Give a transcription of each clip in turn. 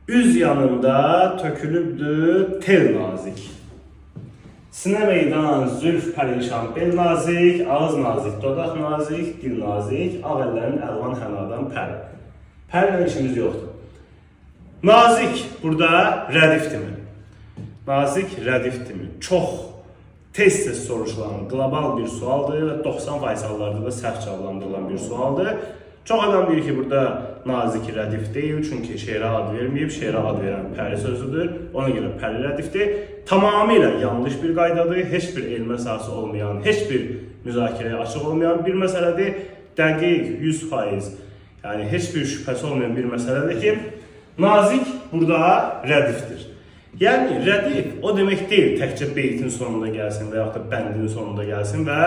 Üz yanında tökülübdü tel nazik. Sinə meydan, zülf pərişan, bel nazik, ağız nazik, dodaq nazik, dil nazik, ağ əllərin əlvan hənadan pər. Pərlə işimiz yoxdur. Nazik burada rədifdirmi? Nazik rədifdirmi? Çox tez-tez soruşulan qlobal bir sualdır və 90% hallarda da səhv cavablandırılan bir sualdır. Çox adam deyir ki, burada nazik rədif deyil, çünki şeirə ad verməyib, şeirə ad verən pəri sözüdür, ona görə pəri rədifdir. Tamamilə yanlış bir qaydadır, heç bir elmə əsası olmayan, heç bir müzakirəyə açıq olmayan bir məsələdir. Dəqiq, 100%, yəni heç bir şübhəsi olmayan bir məsələdir ki, nazik burada rədifdir. Yəni, rədif o demək deyil, təkcə beytin sonunda gəlsin və yaxud da bəndin sonunda gəlsin və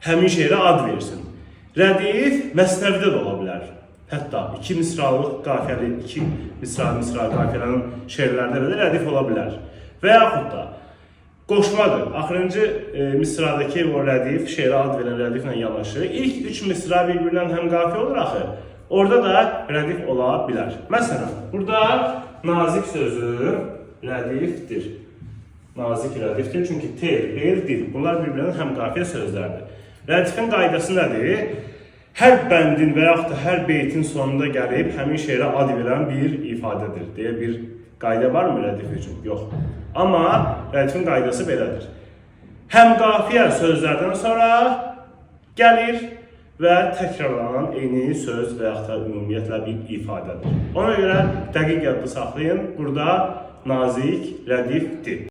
həmin şeirə ad versin. Rədif məsnəvidə də ola bilər. Hətta 2 misralıq qafiyəli, 2 misra qafiyələrin şeirlərdə də rədif ola bilər. Və yaxud da qoşmadır. Axırıncı misradakı o rədif, şeirə ad verən rədiflə yanaşı, ilk 3 misra bir-birindən həm qafiyə olur axı. Orada da rədif ola bilər. Məsələn, burada nazik sözü rədifdir. Nazik rədifdir, çünki tel, bel, dil. Bunlar bir-birindən həm qafiyə sözlərdir. Rədifin qaydası nədir? Hər bəndin və yaxud da hər beytin sonunda gəlib həmin şeirə ad verən bir ifadədir deyə bir qayda varmı rədif üçün? Yox. Amma rədifin qaydası belədir. Həm qafiyə sözlərdən sonra gəlir və təkrarlanan eyni söz və yaxud da ümumiyyətlə bir ifadədir. Ona görə dəqiq yadda saxlayın, burada nazik rədifdir.